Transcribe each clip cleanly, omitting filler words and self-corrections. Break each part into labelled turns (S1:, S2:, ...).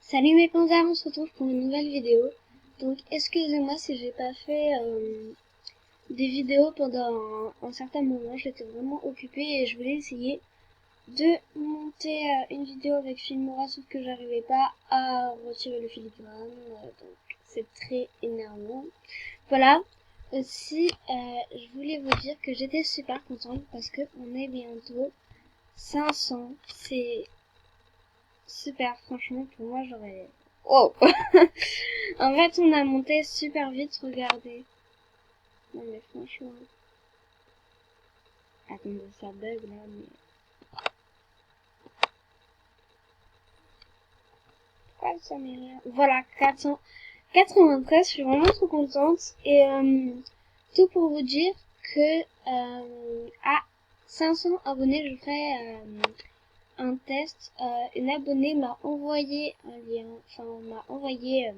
S1: Salut mes pandas, on se retrouve pour une nouvelle vidéo. Donc excusez-moi si j'ai pas fait des vidéos pendant un certain moment, j'étais vraiment occupée et je voulais essayer de monter une vidéo avec Filmora, sauf que j'arrivais pas à retirer le filigrane, donc c'est très énervant. Voilà, aussi je voulais vous dire que j'étais super contente parce que on est bientôt 500, c'est super, franchement pour moi j'aurais... Oh. En fait, on a monté super vite, regardez. Non mais franchement... Attendez, ça bug là, mais... Pourquoi ça met rien? Voilà, 493, je suis vraiment trop contente. Et tout pour vous dire que à 500 abonnés, je ferai un test. Une abonnée m'a envoyé un lien, enfin m'a envoyé...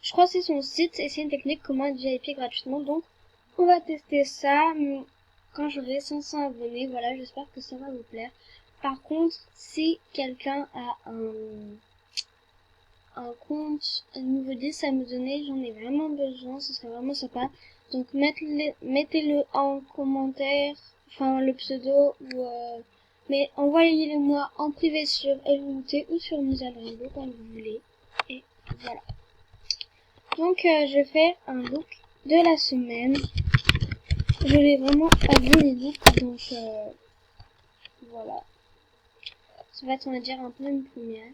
S1: je crois que c'est son site et c'est une technique comment être VIP gratuitement, donc on va tester ça quand j'aurai 500 abonnés. Voilà, j'espère que ça va vous plaire. Par contre, si quelqu'un a un compte nouveau 10 à me donner, j'en ai vraiment besoin, ce serait vraiment sympa. Donc mettez-le en commentaire, enfin le pseudo, ou mais envoyez-le moi en privé sur LMT ou sur Musal Rainbow comme vous voulez. Et voilà. Donc je fais un look de la semaine. Je l'ai vraiment pas vu les looks, donc voilà. Ça va être, on va dire, un peu une première.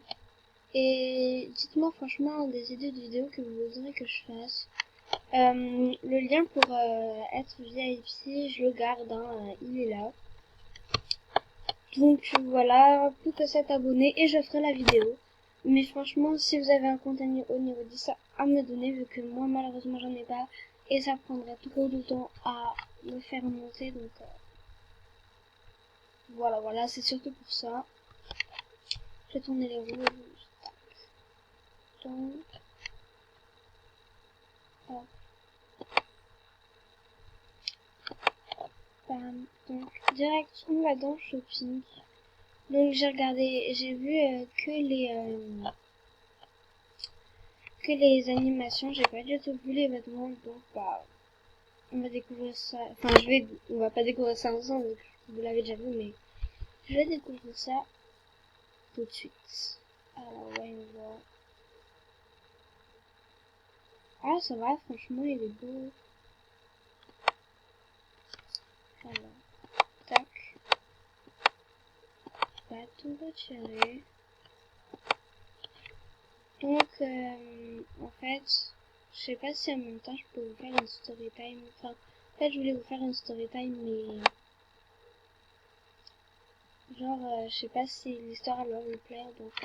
S1: Et dites-moi franchement des idées de vidéos que vous voudrez que je fasse. Le lien pour être VIP, je le garde, hein, il est là. Donc voilà, plus que 7 abonnés et je ferai la vidéo. Mais franchement, si vous avez un contenu au niveau 10 à me donner, vu que moi malheureusement j'en ai pas, et ça prendrait trop de temps à me faire monter, donc voilà, c'est surtout pour ça. Je vais tourner les roues. Donc, hop, bam. Donc direct on va dans shopping. Donc j'ai regardé, j'ai vu que les animations, j'ai pas du tout vu les vêtements, donc bah on va découvrir ça. Enfin on va pas découvrir ça ensemble, vu que vous l'avez déjà vu, mais je vais découvrir ça tout de suite. Alors ouais, on voit. Ah ça va, franchement il est beau. Alors, tac. On va tout retirer. Donc, en fait, je sais pas si en même temps je peux vous faire une story time. Enfin, en fait, je voulais vous faire une story time, mais genre, je sais pas si l'histoire elle va vous plaire. Donc,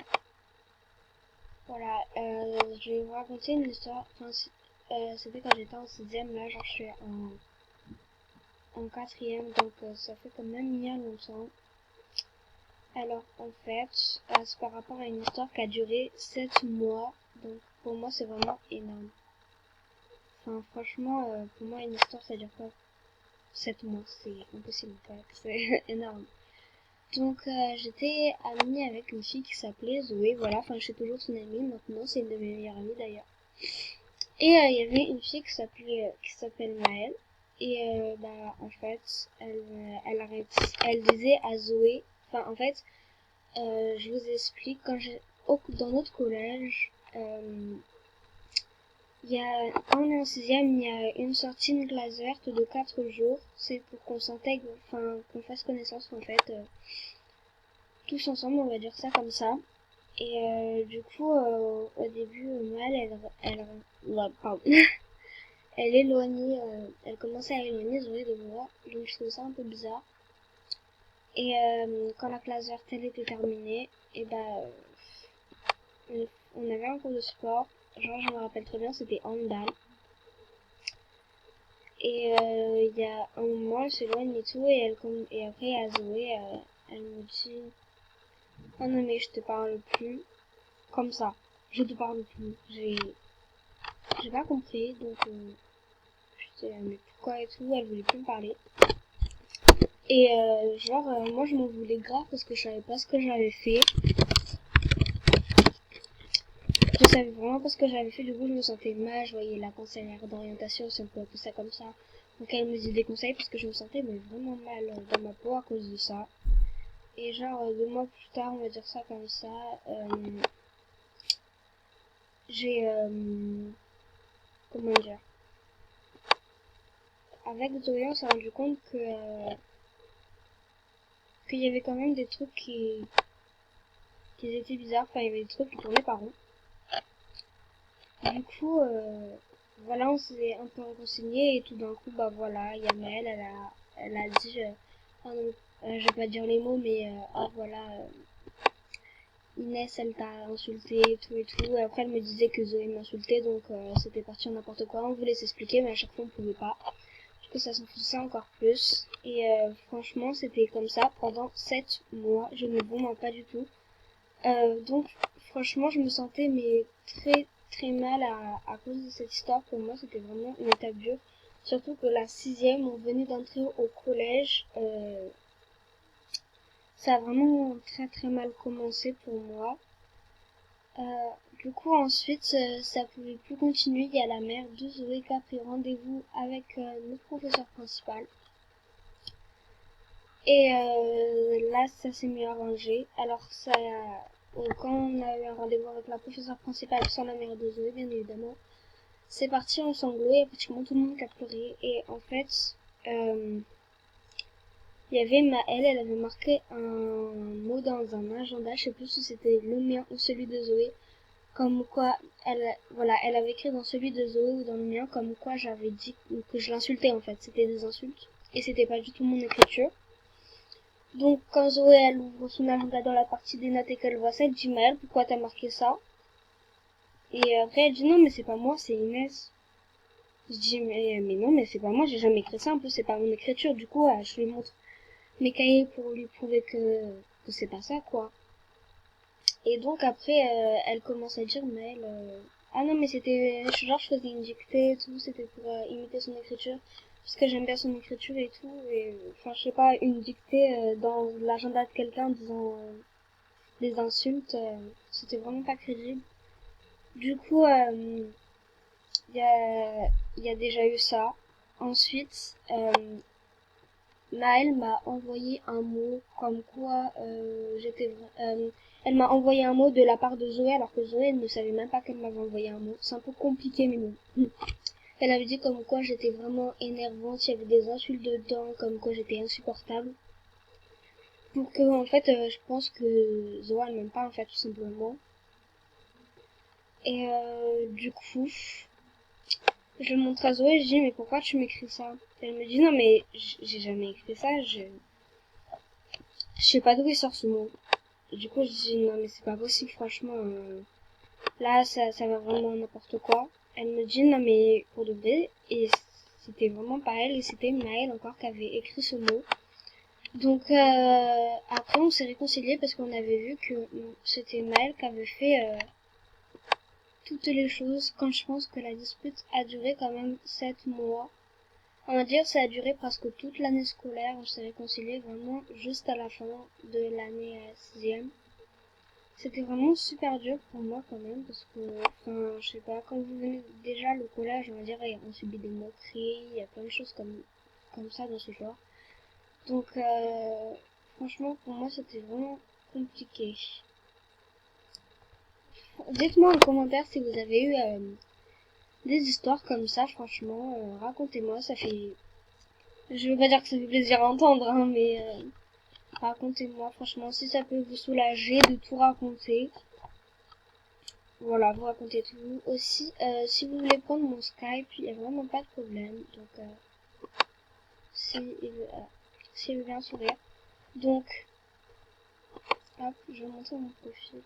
S1: voilà, je vais vous raconter une histoire. Enfin, c'était quand j'étais en 6ème, là, genre, je suis en 4ème, donc ça fait quand même bien longtemps. Alors, en fait, c'est par rapport à une histoire qui a duré 7 mois. Donc, pour moi, c'est vraiment énorme. Enfin, franchement, pour moi, une histoire, ça dure pas 7 mois. C'est impossible, c'est énorme. Donc, j'étais amie avec une fille qui s'appelait Zoé. Voilà, enfin, je suis toujours son amie. Maintenant, c'est une de mes meilleures amies, d'ailleurs. Et il y avait une fille qui s'appelle Maëlle. Et bah, en fait, elle disait à Zoé... Enfin, en fait, je vous explique. Dans notre collège... quand on est en 6ème, il y a une sortie, une classe verte de 4 jours. C'est pour qu'on s'intègre, enfin, qu'on fasse connaissance, en fait, tous ensemble, on va dire ça comme ça. Et du coup, au début, Noël, pardon. Elle commençait à éloigner Zoé de moi, donc je trouvais ça un peu bizarre. Et quand la classe verte, elle était terminée, et bah, on avait un cours de sport, genre je me rappelle très bien, c'était handball. Et il y a un moment, elle s'éloigne et tout, et après à Zoé, elle me dit « Oh non mais je te parle plus, comme ça, je te parle plus. » J'ai pas compris, donc j'étais là, mais pourquoi et tout, elle voulait plus me parler. Et moi je m'en voulais grave parce que je savais pas ce que j'avais fait. savais vraiment pas ce que j'avais fait, du coup je me sentais mal, je voyais la conseillère d'orientation, si on peut appeler ça comme ça. Donc elle me disait des conseils parce que je me sentais mais vraiment mal dans ma peau à cause de ça. Et genre 2 mois plus tard, on va dire ça comme ça, j'ai comment dire, avec Zoé on s'est rendu compte que qu'il y avait quand même des trucs qui étaient bizarres, enfin il y avait des trucs qui tournaient par rond. Du coup voilà, on s'est un peu renseigné et tout d'un coup bah voilà, il y a Maëlle, elle a dit oh non, je vais pas dire les mots mais oh voilà, Inès elle t'a insulté et tout et tout. Et après elle me disait que Zoé m'insultait, donc c'était parti en n'importe quoi. On voulait s'expliquer mais à chaque fois on pouvait pas. Du coup ça s'enfonçait encore plus. Et franchement c'était comme ça pendant 7 mois. Je ne vous mens pas du tout. Donc franchement je me sentais mais très très mal à cause de cette histoire. Pour moi c'était vraiment une étape dure. Surtout que la 6e, on venait d'entrer au collège. Ça a vraiment très très mal commencé pour moi. Du coup ensuite ça pouvait plus continuer. Il y a la mère de Zoé qui a pris rendez-vous avec notre professeur principal. Et là ça s'est mieux arrangé. Alors ça, quand on a eu un rendez-vous avec la professeure principale sans la mère de Zoé bien évidemment, c'est parti en sanglots. Il y a pratiquement tout le monde qui a pleuré. Et en fait il y avait Maëlle, elle avait marqué un mot dans un agenda, je sais plus si c'était le mien ou celui de Zoé, comme quoi elle avait écrit dans celui de Zoé ou dans le mien comme quoi j'avais dit que je l'insultais en fait. C'était des insultes et c'était pas du tout mon écriture. Donc quand Zoé elle ouvre son agenda dans la partie des notes et qu'elle voit ça, elle dit Maëlle, pourquoi t'as marqué ça? Et après elle dit non mais c'est pas moi, c'est Inès. Je dis mais non mais c'est pas moi, j'ai jamais écrit ça, en plus c'est pas mon écriture. Du coup je lui montre mes cahiers pour lui prouver que c'est pas ça quoi. Et donc après elle commence à dire mais elle ah non mais c'était genre je faisais une dictée et tout, c'était pour imiter son écriture parce que j'aime bien son écriture et tout. Et enfin je sais pas, une dictée dans l'agenda de quelqu'un disant des insultes, c'était vraiment pas crédible. Du coup il y a déjà eu ça. Ensuite Naël m'a envoyé un mot comme quoi elle m'a envoyé un mot de la part de Zoé alors que Zoé elle ne savait même pas qu'elle m'avait envoyé un mot. C'est un peu compliqué mais bon. Elle avait dit comme quoi j'étais vraiment énervante, il y avait des insultes dedans, comme quoi j'étais insupportable. Pour que en fait je pense que Zoé elle m'aime pas en fait tout simplement. Et du coup je le montre à Zoé, je dis mais pourquoi tu m'écris ça? Elle me dit non mais j'ai jamais écrit ça, je sais pas d'où il sort ce mot. Et du coup, je dis non, mais c'est pas possible, franchement. Là, ça va vraiment n'importe quoi. Elle me dit non, mais pour de vrai. Et c'était vraiment pas elle, et c'était Maëlle encore qui avait écrit ce mot. Donc, après, on s'est réconciliés parce qu'on avait vu que c'était Maëlle qui avait fait toutes les choses. Quand je pense que la dispute a duré quand même 7 mois. On va dire ça a duré presque toute l'année scolaire. On s'est réconciliés vraiment juste à la fin de l'année 6e. C'était vraiment super dur pour moi quand même parce que, enfin, je sais pas, quand vous venez déjà le collège, on va dire, on subit des moqueries, il y a plein de choses comme ça dans ce genre. Donc, franchement, pour moi, c'était vraiment compliqué. Dites-moi en commentaire si vous avez eu des histoires comme ça, franchement, racontez-moi, ça fait... Je veux pas dire que ça fait plaisir à entendre, hein, mais racontez-moi, franchement, si ça peut vous soulager de tout raconter. Voilà, vous racontez tout. Aussi, si vous voulez prendre mon Skype, il n'y a vraiment pas de problème. Donc, s'il veut bien sourire. Donc, hop, je vais montrer mon profil.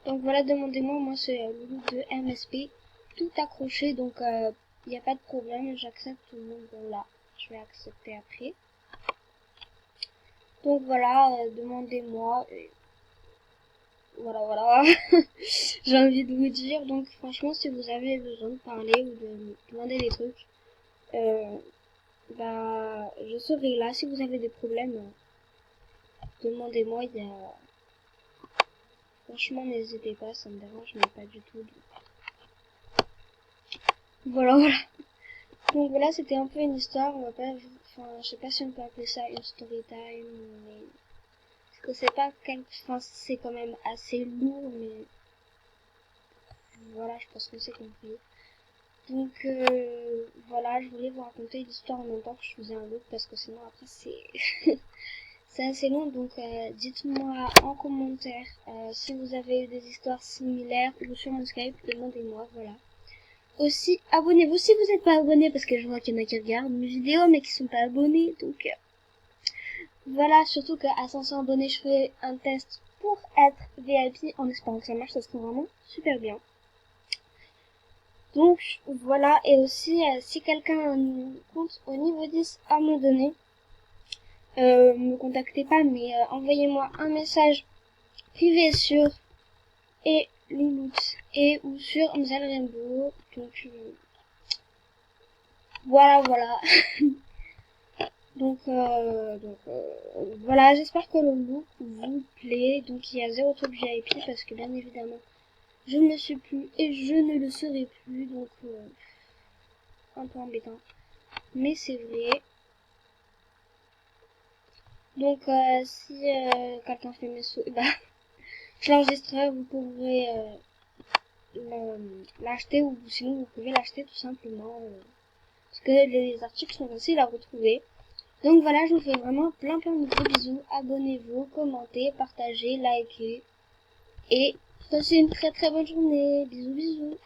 S1: Donc voilà, demandez-moi, moi c'est Loulou de MSP, tout accroché, donc il n'y a pas de problème, j'accepte tout le monde. Bon là, je vais accepter après. Donc voilà, demandez-moi. Voilà. J'ai envie de vous dire, donc franchement, si vous avez besoin de parler ou de me demander des trucs, bah, je serai là. Si vous avez des problèmes, demandez-moi. Franchement, n'hésitez pas, ça me dérange, mais pas du tout. Voilà. Donc voilà, c'était un peu une histoire, on va pas, enfin, je sais pas si on peut appeler ça une story time, mais, parce que c'est pas enfin, c'est quand même assez lourd, mais, voilà, je pense que c'est compris. Donc, voilà, je voulais vous raconter l'histoire en même temps que je faisais un loop, parce que sinon après c'est, c'est assez long, donc, dites-moi en commentaire, si vous avez eu des histoires similaires, ou sur mon Skype, demandez-moi, voilà. Aussi, abonnez-vous si vous n'êtes pas abonné, parce que je vois qu'il y en a qui regardent mes vidéos, mais qui sont pas abonnés, donc, voilà, surtout qu'à 500 abonnés, je fais un test pour être VIP, en espérant que ça marche, ça serait vraiment super bien. Donc, voilà, et aussi, si quelqu'un a un compte au niveau 10 à me donner, me contactez pas, mais envoyez-moi un message privé sur et Louloute et ou sur Amzel Rainbow, donc, voilà. Donc, voilà, j'espère que le look vous plaît. Donc il y a 0 truc VIP parce que bien évidemment je ne le suis plus et je ne le serai plus, donc un peu embêtant, mais c'est vrai. Donc si quelqu'un fait mes sous, bah je l'enregistrerai, vous pourrez l'acheter, ou sinon vous pouvez l'acheter tout simplement, parce que les articles sont faciles à retrouver. Donc voilà, je vous fais vraiment plein de gros bisous. Abonnez-vous, commentez, partagez, likez. Et passez une très bonne journée. Bisous bisous.